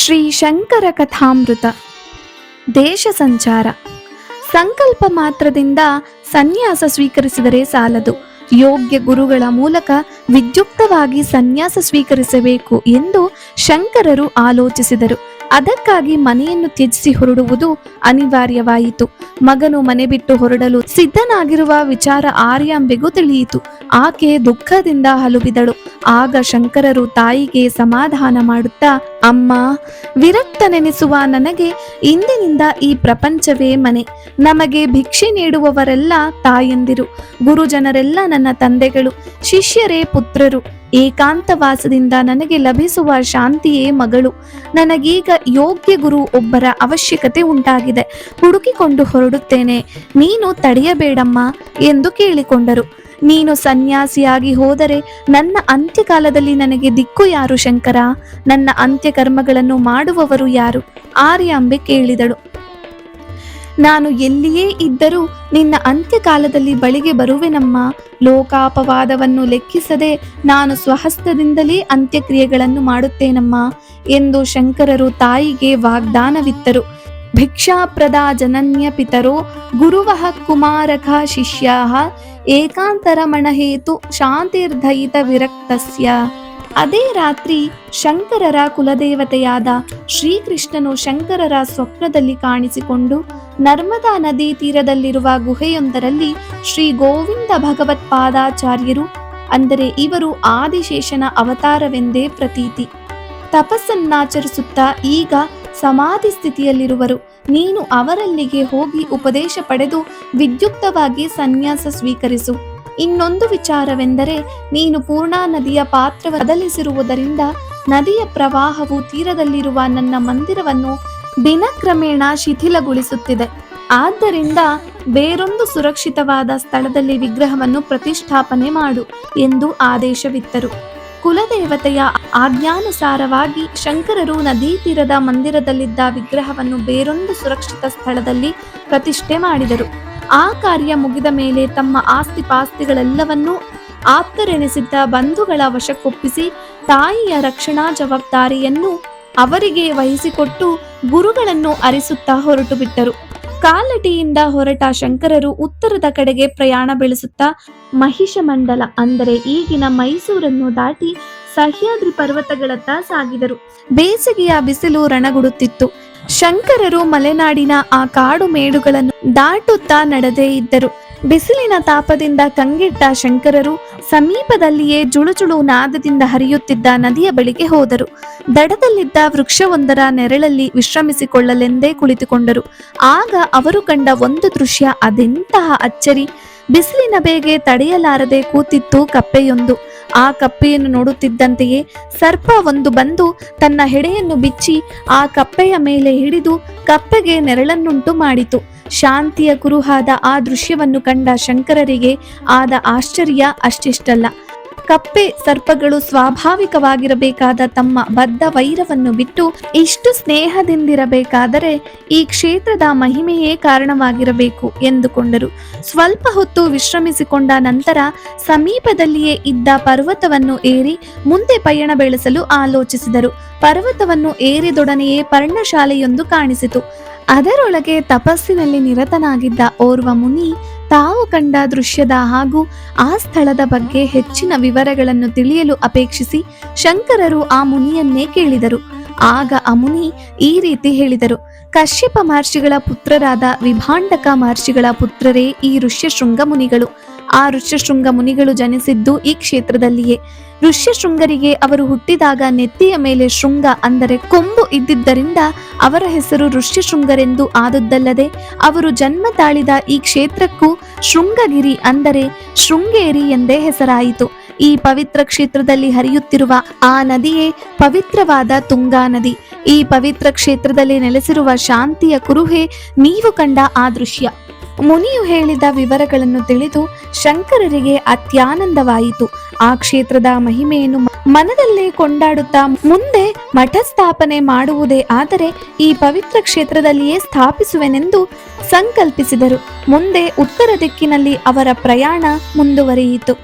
ಶ್ರೀ ಶಂಕರ ಕಥಾಮೃತ. ದೇಶ ಸಂಚಾರ. ಸಂಕಲ್ಪ ಮಾತ್ರದಿಂದ ಸನ್ಯಾಸ ಸ್ವೀಕರಿಸಿದರೆ ಸಾಲದು, ಯೋಗ್ಯ ಗುರುಗಳ ಮೂಲಕ ವಿದ್ಯುಕ್ತವಾಗಿ ಸನ್ಯಾಸ ಸ್ವೀಕರಿಸಬೇಕು ಎಂದು ಶಂಕರರು ಆಲೋಚಿಸಿದರು. ಅದಕ್ಕಾಗಿ ಮನೆಯನ್ನು ತ್ಯಜಿಸಿ ಹೊರಡುವುದು ಅನಿವಾರ್ಯವಾಯಿತು. ಮಗನು ಮನೆ ಬಿಟ್ಟು ಹೊರಡಲು ಸಿದ್ಧನಾಗಿರುವ ವಿಚಾರ ಆರ್ಯಾಂಬೆಗೂ ತಿಳಿಯಿತು. ಆಕೆ ದುಃಖದಿಂದ ಹಲುಬಿದಳು. ಆಗ ಶಂಕರರು ತಾಯಿಗೆ ಸಮಾಧಾನ ಮಾಡುತ್ತಾ, ಅಮ್ಮ, ವಿರಕ್ತನೆನಿಸುವ ನನಗೆ ಇಂದಿನಿಂದ ಈ ಪ್ರಪಂಚವೇ ಮನೆ. ನಮಗೆ ಭಿಕ್ಷೆ ನೀಡುವವರೆಲ್ಲ ತಾಯಂದಿರು, ಗುರುಜನರೆಲ್ಲ ನನ್ನ ತಂದೆಗಳು, ಶಿಷ್ಯರೇ ಪುತ್ರರು. ಏಕಾಂತವಾಸದಿಂದ ನನಗೆ ಲಭಿಸುವ ಶಾಂತಿಯೇ ಮಗಳು. ನನಗೀಗ ಯೋಗ್ಯ ಗುರು ಒಬ್ಬರ ಅವಶ್ಯಕತೆ ಉಂಟಾಗಿದೆ. ಹುಡುಕಿಕೊಂಡು ಹೊರಡುತ್ತೇನೆ, ನೀನು ತಡೆಯಬೇಡಮ್ಮ ಎಂದು ಕೇಳಿಕೊಂಡರು. ನೀನು ಸನ್ಯಾಸಿಯಾಗಿ ಹೋದರೆ ನನ್ನ ಅಂತ್ಯಕಾಲದಲ್ಲಿ ನನಗೆ ದಿಕ್ಕು ಯಾರು ಶಂಕರ? ನನ್ನ ಅಂತ್ಯಕರ್ಮಗಳನ್ನು ಮಾಡುವವರು ಯಾರು? ಆರ್ಯಾಂಬೆ ಕೇಳಿದಳು. ನಾನು ಎಲ್ಲಿಯೇ ಇದ್ದರೂ ನಿನ್ನ ಅಂತ್ಯಕಾಲದಲ್ಲಿ ಬಳಿಗೆ ಬರುವೆನಮ್ಮ. ಲೋಕಾಪವಾದವನ್ನು ಲೆಕ್ಕಿಸದೆ ನಾನು ಸ್ವಹಸ್ತದಿಂದಲೇ ಅಂತ್ಯಕ್ರಿಯೆಗಳನ್ನು ಮಾಡುತ್ತೇನಮ್ಮ ಎಂದು ಶಂಕರರು ತಾಯಿಗೆ ವಾಗ್ದಾನವಿತ್ತರು. ಭಿಕ್ಷಾಪ್ರದಾ ಜನನ್ಯ ಪಿತರೋ ಗುರುವಃ ಕುಮಾರಕ ಶಿಷ್ಯಾಃ ಏಕಾಂತರಮಣಹೇತು ಶಾಂತಿರ್ಧಯಿತ ವಿರಕ್ತಸ್ಯ. ಅದೇ ರಾತ್ರಿ ಶಂಕರರ ಕುಲದೇವತೆಯಾದ ಶ್ರೀಕೃಷ್ಣನು ಶಂಕರರ ಸ್ವಪ್ನದಲ್ಲಿ ಕಾಣಿಸಿಕೊಂಡು ನರ್ಮದಾ ನದಿ ತೀರದಲ್ಲಿರುವ ಗುಹೆಯೊಂದರಲ್ಲಿ ಶ್ರೀ ಗೋವಿಂದ ಭಗವತ್ಪಾದಾಚಾರ್ಯರು, ಅಂದರೆ ಇವರು ಆದಿಶೇಷನ ಅವತಾರವೆಂದೇ ಪ್ರತೀತಿ, ತಪಸ್ಸನ್ನಾಚರಿಸುತ್ತಾ ಈಗ ಸಮಾಧಿ ಸ್ಥಿತಿಯಲ್ಲಿರುವರು. ನೀನು ಅವರಲ್ಲಿಗೆ ಹೋಗಿ ಉಪದೇಶ ಪಡೆದು ವಿದ್ಯುಕ್ತವಾಗಿ ಸನ್ಯಾಸ ಸ್ವೀಕರಿಸು. ಇನ್ನೊಂದು ವಿಚಾರವೆಂದರೆ, ನೀನು ಪೂರ್ಣಾ ನದಿಯ ಪಾತ್ರ ಬದಲಿಸಿರುವುದರಿಂದ ನದಿಯ ಪ್ರವಾಹವು ತೀರದಲ್ಲಿರುವ ನನ್ನ ಮಂದಿರವನ್ನು ದಿನಕ್ರಮೇಣ ಶಿಥಿಲಗೊಳಿಸುತ್ತಿದೆ. ಆದ್ದರಿಂದ ಬೇರೊಂದು ಸುರಕ್ಷಿತವಾದ ಸ್ಥಳದಲ್ಲಿ ವಿಗ್ರಹವನ್ನು ಪ್ರತಿಷ್ಠಾಪನೆ ಮಾಡು ಎಂದು ಆದೇಶವಿತ್ತರು. ಕುಲದೇವತೆಯ ಆಜ್ಞಾನುಸಾರವಾಗಿ ಶಂಕರರು ನದಿ ತೀರದ ಮಂದಿರದಲ್ಲಿದ್ದ ವಿಗ್ರಹವನ್ನು ಬೇರೊಂದು ಸುರಕ್ಷಿತ ಸ್ಥಳದಲ್ಲಿ ಪ್ರತಿಷ್ಠೆ ಮಾಡಿದರು. ಆ ಕಾರ್ಯ ಮುಗಿದ ಮೇಲೆ ತಮ್ಮ ಆಸ್ತಿ ಪಾಸ್ತಿಗಳೆಲ್ಲವನ್ನೂ ಆಪ್ತರೆನಿಸಿದ್ದ ಬಂಧುಗಳ ವಶಕ್ಕೊಪ್ಪಿಸಿ ತಾಯಿಯ ರಕ್ಷಣಾ ಜವಾಬ್ದಾರಿಯನ್ನು ಅವರಿಗೆ ವಹಿಸಿಕೊಟ್ಟು ಗುರುಗಳನ್ನು ಅರಿಸುತ್ತಾ ಹೊರಟು ಬಿಟ್ಟರು. ಕಾಲಟಿಯಿಂದ ಹೊರಟ ಶಂಕರರು ಉತ್ತರದ ಕಡೆಗೆ ಪ್ರಯಾಣ ಬೆಳೆಸುತ್ತಾ ಮಹಿಷಮಂಡಲ, ಅಂದರೆ ಈಗಿನ ಮೈಸೂರನ್ನು ದಾಟಿ ಸಹ್ಯಾದ್ರಿ ಪರ್ವತಗಳತ್ತ ಸಾಗಿದರು. ಬೇಸಿಗೆಯ ಬಿಸಿಲು ರಣಗುಡುತ್ತಿತ್ತು. ಶಂಕರರು ಮಲೆನಾಡಿನ ಆ ಕಾಡು ಮೇಡುಗಳನ್ನು ದಾಟುತ್ತಾ ನಡೆದೇ ಇದ್ದರು. ಬಿಸಿಲಿನ ತಾಪದಿಂದ ಕಂಗೆಟ್ಟ ಶಂಕರರು ಸಮೀಪದಲ್ಲಿಯೇ ಜುಳುಜುಳು ನಾದದಿಂದ ಹರಿಯುತ್ತಿದ್ದ ನದಿಯ ಬಳಿಗೆ ಹೋದರು. ದಡದಲ್ಲಿದ್ದ ವೃಕ್ಷವೊಂದರ ನೆರಳಲ್ಲಿ ವಿಶ್ರಮಿಸಿಕೊಳ್ಳಲೆಂದೇ ಕುಳಿತುಕೊಂಡರು. ಆಗ ಅವರು ಕಂಡ ಒಂದು ದೃಶ್ಯ ಅದೆಂತಹ ಅಚ್ಚರಿ! ಬಿಸಿಲಿನ ಬೇಗೆ ತಡೆಯಲಾರದೆ ಕೂತಿತ್ತು ಕಪ್ಪೆಯೊಂದು. ಆ ಕಪ್ಪೆಯನ್ನು ನೋಡುತ್ತಿದ್ದಂತೆಯೇ ಸರ್ಪ ಒಂದು ಬಂದು ತನ್ನ ಹೆಡೆಯನ್ನು ಬಿಚ್ಚಿ ಆ ಕಪ್ಪೆಯ ಮೇಲೆ ಹಿಡಿದು ಕಪ್ಪೆಗೆ ನೆರಳನ್ನುಂಟು ಮಾಡಿತು. ಶಾಂತಿಯ ಕುರುಹಾದ ಆ ದೃಶ್ಯವನ್ನು ಕಂಡ ಶಂಕರರಿಗೆ ಆದ ಆಶ್ಚರ್ಯ ಅಷ್ಟಿಷ್ಟಲ್ಲ. ಕಪ್ಪೆ ಸರ್ಪಗಳು ಸ್ವಾಭಾವಿಕವಾಗಿರಬೇಕಾದ ತಮ್ಮ ಬದ್ಧ ವೈರವನ್ನು ಬಿಟ್ಟು ಇಷ್ಟು ಸ್ನೇಹದಿಂದಿರಬೇಕಾದರೆ ಈ ಕ್ಷೇತ್ರದ ಮಹಿಮೆಯೇ ಕಾರಣವಾಗಿರಬೇಕು ಎಂದುಕೊಂಡರು. ಸ್ವಲ್ಪ ಹೊತ್ತು ವಿಶ್ರಮಿಸಿಕೊಂಡ ನಂತರ ಸಮೀಪದಲ್ಲಿಯೇ ಇದ್ದ ಪರ್ವತವನ್ನು ಏರಿ ಮುಂದೆ ಪಯಣ ಬೆಳೆಸಲು ಆಲೋಚಿಸಿದರು. ಪರ್ವತವನ್ನು ಏರಿದೊಡನೆಯೇ ಪರ್ಣಶಾಲೆಯೊಂದು ಕಾಣಿಸಿತು. ಅದರೊಳಗೆ ತಪಸ್ಸಿನಲ್ಲಿ ನಿರತನಾಗಿದ್ದ ಓರ್ವ ಮುನಿ ತಾವು ಕಂಡ ದೃಶ್ಯದ ಹಾಗೂ ಆ ಸ್ಥಳದ ಬಗ್ಗೆ ಹೆಚ್ಚಿನ ವಿವರಗಳನ್ನು ತಿಳಿಯಲು ಅಪೇಕ್ಷಿಸಿ ಶಂಕರರು ಆ ಮುನಿಯನ್ನೇ ಕೇಳಿದರು. ಆಗ ಆ ಮುನಿ ಈ ರೀತಿ ಹೇಳಿದರು. ಕಶ್ಯಪ ಮಹರ್ಷಿಗಳ ಪುತ್ರರಾದ ವಿಭಾಂಡಕ ಮಹರ್ಷಿಗಳ ಪುತ್ರರೇ ಈ ಋಷ್ಯಶೃಂಗ ಮುನಿಗಳು. ಆ ಋಷ್ಯಶೃಂಗ ಮುನಿಗಳು ಜನಿಸಿದ್ದು ಈ ಕ್ಷೇತ್ರದಲ್ಲಿಯೇ. ಋಷ್ಯಶೃಂಗರಿಗೆ ಅವರು ಹುಟ್ಟಿದಾಗ ನೆತ್ತಿಯ ಮೇಲೆ ಶೃಂಗ, ಅಂದರೆ ಕೊಂಬು ಇದ್ದಿದ್ದರಿಂದ ಅವರ ಹೆಸರು ಋಷ್ಯಶೃಂಗರೆಂದು ಆದದ್ದಲ್ಲದೆ ಅವರು ಜನ್ಮ ತಾಳಿದ ಈ ಕ್ಷೇತ್ರಕ್ಕೂ ಶೃಂಗಗಿರಿ, ಅಂದರೆ ಶೃಂಗೇರಿ ಎಂದೇ ಹೆಸರಾಯಿತು. ಈ ಪವಿತ್ರ ಕ್ಷೇತ್ರದಲ್ಲಿ ಹರಿಯುತ್ತಿರುವ ಆ ನದಿಯೇ ಪವಿತ್ರವಾದ ತುಂಗಾ ನದಿ. ಈ ಪವಿತ್ರ ಕ್ಷೇತ್ರದಲ್ಲಿ ನೆಲೆಸಿರುವ ಶಾಂತಿಯ ಕುರುಹೇ ನೀವು ಕಂಡ ಆ ದೃಶ್ಯ. ಮುನಿಯು ಹೇಳಿದ ವಿವರಗಳನ್ನು ತಿಳಿದು ಶಂಕರರಿಗೆ ಅತ್ಯಾನಂದವಾಯಿತು. ಆ ಕ್ಷೇತ್ರದ ಮಹಿಮೆಯನ್ನು ಮನದಲ್ಲೇ ಕೊಂಡಾಡುತ್ತಾ ಮುಂದೆ ಮಠ ಸ್ಥಾಪನೆ ಮಾಡುವುದೇ ಆದರೆ ಈ ಪವಿತ್ರ ಕ್ಷೇತ್ರದಲ್ಲಿಯೇ ಸ್ಥಾಪಿಸುವೆನೆಂದು ಸಂಕಲ್ಪಿಸಿದರು. ಮುಂದೆ ಉತ್ತರ ದಿಕ್ಕಿನಲ್ಲಿ ಅವರ ಪ್ರಯಾಣ ಮುಂದುವರಿಯಿತು.